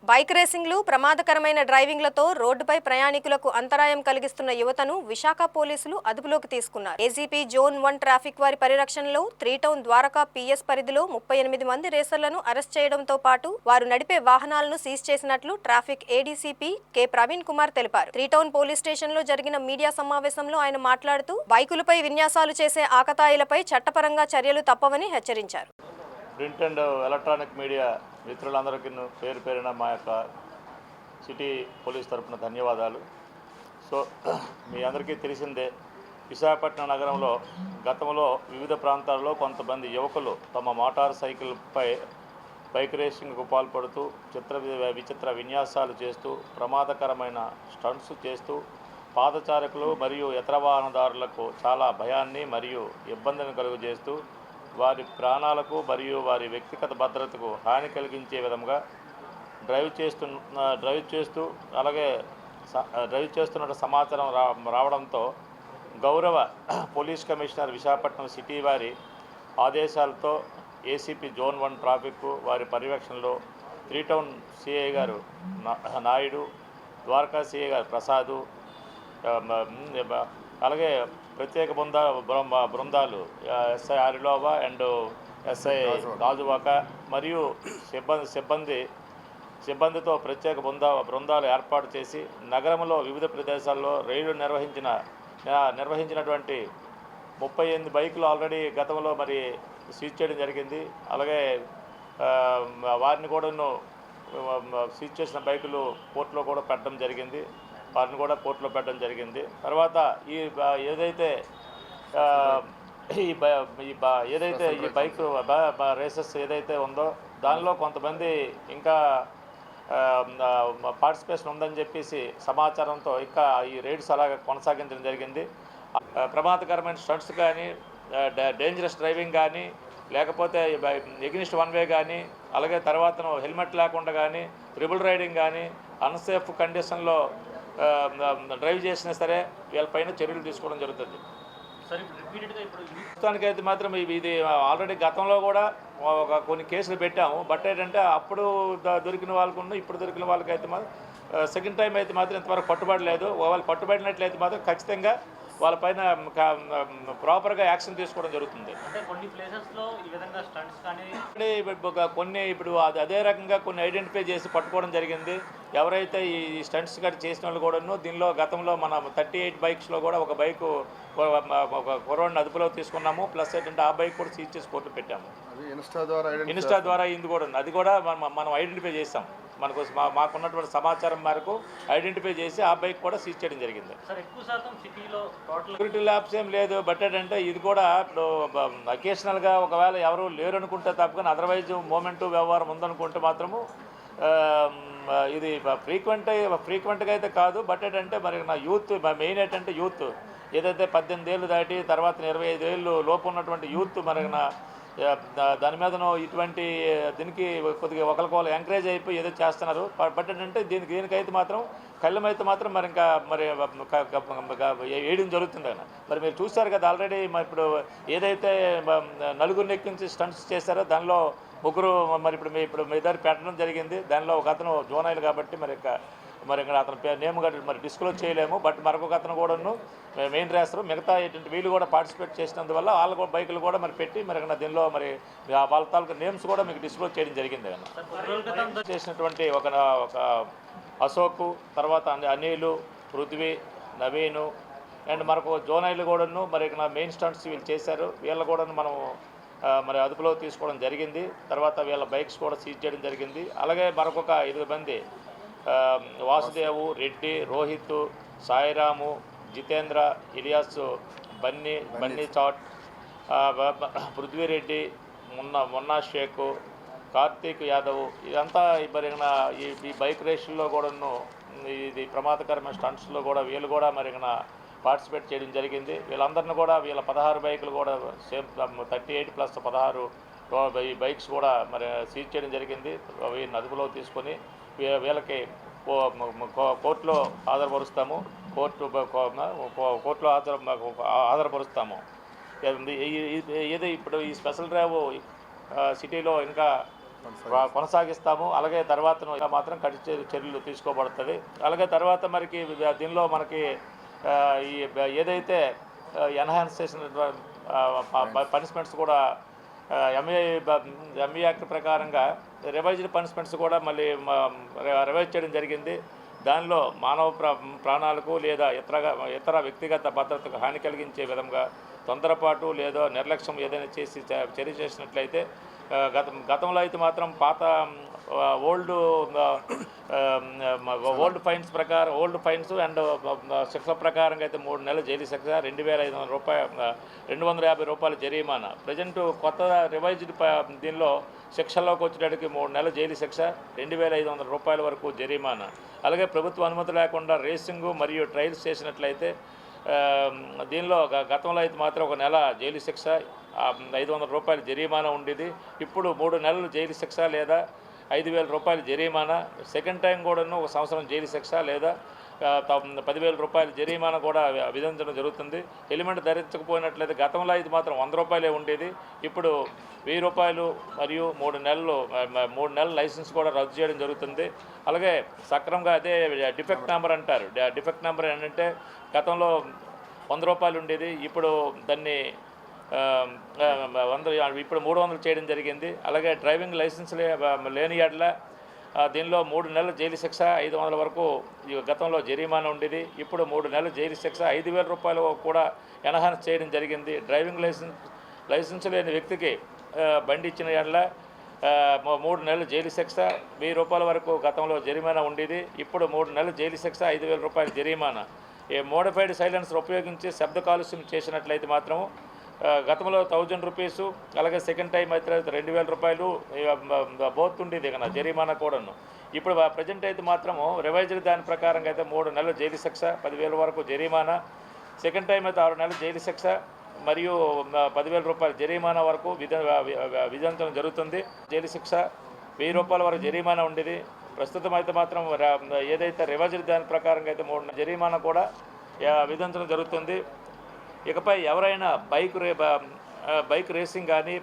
Bike రేసింగ్లు ప్రమాదకరమైన డ్రైవింగ్లతో రోడ్డుపై ప్రయాణికులకు అంతరాయం కలిగిస్తున్న యువతను విశాఖ పోలీసులు అదుపులోకి తీసుకున్నారు. ఏజీపీ జోన్ 1 ట్రాఫిక్ వారి పరిరక్షణలో 3 టౌన్ ద్వారకా పిఎస్ పరిధిలో 38 మంది రేసర్లను అరెస్ట్ చేయడంతో పాటు వారు నడిపే వాహనాలను సీజ్ చేసినట్లు traffic ADCP K Praveen Kumar తెలిపారు. 3 టౌన్ పోలీస్ స్టేషన్ లో జరిగిన మీడియా సమావేశంలో ఆయన మాట్లాడుతూ బైకులపై విన్యాసాలు చేసే ఆకతాయిలపై చట్టపరంగా చర్యలు తప్పవని హెచ్చరించారు. ప్రింట్ అండ్ ఎలక్ట్రానిక్ మీడియా మిత్రులందరికీ పేరు పేరున మా యొక్క సిటీ పోలీస్ తరఫున ధన్యవాదాలు. సో మీ అందరికీ తెలిసిందే, విశాఖపట్నం నగరంలో గతంలో వివిధ ప్రాంతాల్లో కొంతమంది యువకులు తమ మోటార్ సైకిల్పై బైక్ రేసింగ్కు పాల్పడుతూ విచిత్ర విన్యాసాలు చేస్తూ ప్రమాదకరమైన స్టంట్స్ చేస్తూ పాదచారకులు మరియు ఇతర వాహనదారులకు చాలా భయాన్ని మరియు ఇబ్బందిని కలుగజేస్తూ వారి ప్రాణాలకు మరియు వారి వ్యక్తిగత భద్రతకు హాని కలిగించే విధంగా డ్రైవ్ చేస్తున్న సమాచారం రావడంతో గౌరవ పోలీస్ కమిషనర్ విశాఖపట్నం సిటీ వారి ఆదేశాలతో ఏసీపీ జోన్ 1 ట్రాఫిక్ వారి పర్యవేక్షణలో 3 టౌన్ సిఐ గారు నాయుడు, ద్వారకా సిఐ గారు ప్రసాదు, అలాగే ప్రత్యేక బృందాలు SI Arilova and SI Gajuwaka మరియు సిబ్బందితో ప్రత్యేక బృందాలు ఏర్పాటు చేసి నగరంలో వివిధ ప్రదేశాల్లో రైళ్లు నిర్వహించినటువంటి 38 బైకులు ఆల్రెడీ గతంలో మరి సీజ్ చేయడం జరిగింది. అలాగే వారిని కూడా సీజ్ చేసిన బైకులు కోర్టులో కూడా పెట్టడం జరిగింది. తర్వాత ఏదైతే ఈ బైక్ రేసెస్ ఏదైతే ఉందో దానిలో కొంతమంది ఇంకా పార్టిసిపేషన్ ఉందని చెప్పేసి సమాచారంతో ఇంకా ఈ రైడ్స్ అలాగే కొనసాగించడం జరిగింది. ప్రమాదకరమైన స్టంట్స్ కానీ, డేంజరస్ డ్రైవింగ్ కానీ, లేకపోతే ఎగ్నిస్ట్ వన్ వే కానీ, అలాగే తర్వాత హెల్మెట్ లేకుండా కానీ, ట్రిపుల్ రైడింగ్ కానీ, అన్సేఫ్ కండిషన్లో డ్రైవ్ చేసినా సరే వీళ్ళపైన చర్యలు తీసుకోవడం జరుగుతుంది. ప్రస్తుతానికైతే మాత్రం ఇది ఆల్రెడీ గతంలో కూడా కొన్ని కేసులు పెట్టాము. బట్ ఏంటంటే అప్పుడు దొరికిన వాళ్ళకు ఇప్పుడు దొరికిన వాళ్ళకైతే మాత్రం సెకండ్ టైం అయితే మాత్రం ఇంతవరకు పట్టుబడలేదు. వాళ్ళు పట్టుబడినట్లయితే మాత్రం ఖచ్చితంగా వాళ్ళపైన ప్రాపర్గా యాక్షన్ తీసుకోవడం జరుగుతుంది. కొన్ని ఇప్పుడు అదే రకంగా కొన్ని ఐడెంటిఫై చేసి పట్టుకోవడం జరిగింది. ఎవరైతే ఈ స్టంట్స్ గట్టి చేసిన వాళ్ళు కూడాను దీనిలో గతంలో మన 38 బైక్స్లో కూడా ఒక బైకు ఒక కుర్రోడిని అదుపులో తీసుకున్నాము. ప్లస్ ఏంటంటే ఆ బైక్ కూడా సీజ్ చేసి కోర్టులో పెట్టాము. ఇన్స్టా ద్వారా ఇది కూడా అది కూడా మనం ఐడెంటిఫై చేసాం. మాకున్నటువంటి సమాచారం మేరకు ఐడెంటిఫై చేసి ఆ బైక్ కూడా సీజ్ చేయడం జరిగింది. సెక్యూరిటీ ల్యాబ్స్ ఏం లేదు. బట్ ఏంటంటే ఇది కూడా ఇప్పుడు అకేషనల్గా ఒకవేళ ఎవరు లేరు అనుకుంటే తప్ప అదర్వైజ్ మూమెంటు వ్యవహారం ఉందనుకుంటే మాత్రము ఇది ఫ్రీక్వెంట్గా అయితే కాదు. బట్ ఏంటంటే మరి నా యూత్ మెయిన్ ఏంటంటే యూత్ ఏదైతే 18 ఏళ్ళు దాటి తర్వాత 25 ఏళ్ళు లోపు ఉన్నటువంటి యూత్ మరి దాని మీద ఇటువంటి దీనికి కొద్దిగా ఒకరికొకరు ఎంకరేజ్ అయిపోయి ఏదో చేస్తున్నారు. బట్ ఏంటంటే దీనికైతే మాత్రం కళ్ళమైతే మాత్రం మరి ఇంకా మరి వేయడం జరుగుతుంది కదా. మరి మీరు చూస్తారు కదా ఆల్రెడీ ఇప్పుడు ఏదైతే నలుగురిని ఎక్కించి స్టంట్స్ చేశారో దానిలో ముగ్గురు మరి ఇప్పుడు మీ దగ్గర పెట్టడం జరిగింది. దానిలో ఒక అతను జోనాయిల్ కాబట్టి మరి ఇక్కడ అతను నేమ్ మరి డిస్క్లోజ్ చేయలేము. బట్ మరొక అతను కూడాను మెయిన్ రేసరు. మిగతా ఏంటంటే వీళ్ళు కూడా పార్టిసిపేట్ చేసినందువల్ల వాళ్ళ కూడా బైకులు కూడా మరి పెట్టి మరి దీనిలో మరి వాళ్ళ తాలూకు నేమ్స్ కూడా మీకు డిస్క్లోజ్ చేయడం జరిగింది కదా. చేసినటువంటి ఒక అశోక్, తర్వాత అనిలు, పృథ్వీ, నవీను అండ్ మరొక జోనాయిలు కూడాను మరి మెయిన్ స్టంట్స్ వీళ్ళు చేశారు. వీళ్ళు కూడా మనం మరి అదుపులో తీసుకోవడం జరిగింది. తర్వాత వీళ్ళ బైక్స్ కూడా సీజ్ చేయడం జరిగింది. అలాగే మరొక 5 మంది వాసుదేవు, రెడ్డి, రోహిత్, సాయిరాము, జితేంద్ర, ఇలియాస్, బన్నీ చాట్, పృథ్వీరెడ్డి, మున్నా షేక్, కార్తీక్ యాదవ్ ఇదంతా మరిగిన ఈ బైక్ రేసుల్లో కూడాను ఇది ప్రమాదకరమైన స్టంట్స్లో కూడా వీళ్ళు కూడా మరిగిన పార్టిసిపేట్ చేయడం జరిగింది. వీళ్ళందరినీ కూడా వీళ్ళ 16 బైకులు కూడా సేమ్ 38 ప్లస్ 16 ఈ బైక్స్ కూడా మరి సీజ్ చేయడం జరిగింది. వీళ్ళని అదుపులో తీసుకొని వీళ్ళకి కోర్టులో హాజరుపరుస్తాము. కోర్టులో హాజరుపరుస్తాము. ఏది ఇప్పుడు ఈ స్పెషల్ డ్రైవ్ సిటీలో ఇంకా కొనసాగిస్తాము. అలాగే తర్వాత మాత్రం కఠిన చర్యలు తీసుకోబడుతుంది. అలాగే తర్వాత మరికి దీనిలో మనకి ఈ ఏదైతే ఎన్హాన్స్ చేసిన పనిష్మెంట్స్ కూడా ఎంఏ యాక్ట్ ప్రకారంగా రివైజ్డ్ పనిష్మెంట్స్ కూడా మళ్ళీ రివైజ్ చేయడం జరిగింది. దానిలో మానవ ప్రాణాలకు లేదా ఇతర వ్యక్తిగత భద్రతకు హాని కలిగించే విధంగా తొందరపాటు లేదా నిర్లక్ష్యం ఏదైనా చేసి చర్య చేసినట్లయితే గతంలో అయితే మాత్రం పాత ఓల్డ్ ఫైన్స్ అండ్ శిక్షల ప్రకారంగా అయితే 3 నెలల జైలు శిక్ష, 250 రూపాయల జరిమానా. ప్రజెంట్ కొత్త రివైజ్డ్ దీనిలో శిక్షల్లోకి వచ్చేటప్పటికి 3 నెలల జైలు శిక్ష, 2500 రూపాయల వరకు జరిమానా. అలాగే ప్రభుత్వ అనుమతి లేకుండా రేసింగు మరియు ట్రయల్స్ చేసినట్లయితే దీనిలో గతంలో అయితే మాత్రం 1 నెల జైలు శిక్ష, 500 రూపాయల జరిమానా ఉండేది. ఇప్పుడు 3 నెలలు జైలు శిక్ష లేదా 5000 రూపాయల జరిమానా. సెకండ్ టైం కూడాను 1 సంవత్సరం జైలు శిక్ష లేదా 10,000 రూపాయల జరిమానా కూడా విధించడం జరుగుతుంది. హెల్మెట్ ధరించకపోయినట్లయితే గతంలో అయితే మాత్రం 100 రూపాయలే ఉండేది. ఇప్పుడు 1000 రూపాయలు మరియు 3 నెలల లైసెన్స్ కూడా రద్దు చేయడం జరుగుతుంది. అలాగే సక్రమంగా అదే డిఫెక్ట్ నెంబర్ అంటారు. డిఫెక్ట్ నెంబర్ ఏంటంటే గతంలో 100 రూపాయలు ఉండేది, ఇప్పుడు దాన్ని ఇప్పుడు 300 చేయడం జరిగింది. అలాగే డ్రైవింగ్ లైసెన్స్ లేని యెడల దీనిలో 3 నెలల జైలు శిక్ష, 500 వరకు గతంలో జరిమానా ఉండేది. ఇప్పుడు 3 నెలల జైలు శిక్ష, 5000 రూపాయలు కూడా ఎన్హాన్స్ చేయడం జరిగింది. డ్రైవింగ్ లైసెన్స్ లేని వ్యక్తికి బండి ఇచ్చిన యెడల 3 నెలల జైలు శిక్ష, 1000 రూపాయల వరకు గతంలో జరిమానా ఉండేది. ఇప్పుడు 3 నెలల జైలు శిక్ష, 5000 రూపాయల జరిమానా. మోడిఫైడ్ సైలెన్సర్ ఉపయోగించి శబ్ద కాలుష్యం చేసినట్లయితే మాత్రం గతంలో 1000 రూపీస్, అలాగే సెకండ్ టైం అయితే 2000 రూపాయలు బోత్ ఉండేది కదా జరిమానా కూడాను. ఇప్పుడు ప్రజెంట్ అయితే మాత్రము రివైజ్డ్ దాని ప్రకారంగా అయితే 3 నెలల జైలు శిక్ష, 10,000 వరకు జరిమానా. సెకండ్ టైం అయితే 6 నెలల జైలు శిక్ష మరియు 10,000 రూపాయల జరిమానా వరకు విధించడం జరుగుతుంది. జైలు శిక్ష, 1000 రూపాయల వరకు జరిమానా ఉండేది. ప్రస్తుతం అయితే మాత్రం ఏదైతే రివైజ్డ్ దాని ప్రకారంగా అయితే 3 జరిమానా కూడా విధించడం జరుగుతుంది. ఇకపై ఎవరైనా బైక్ రేసింగ్ కానీ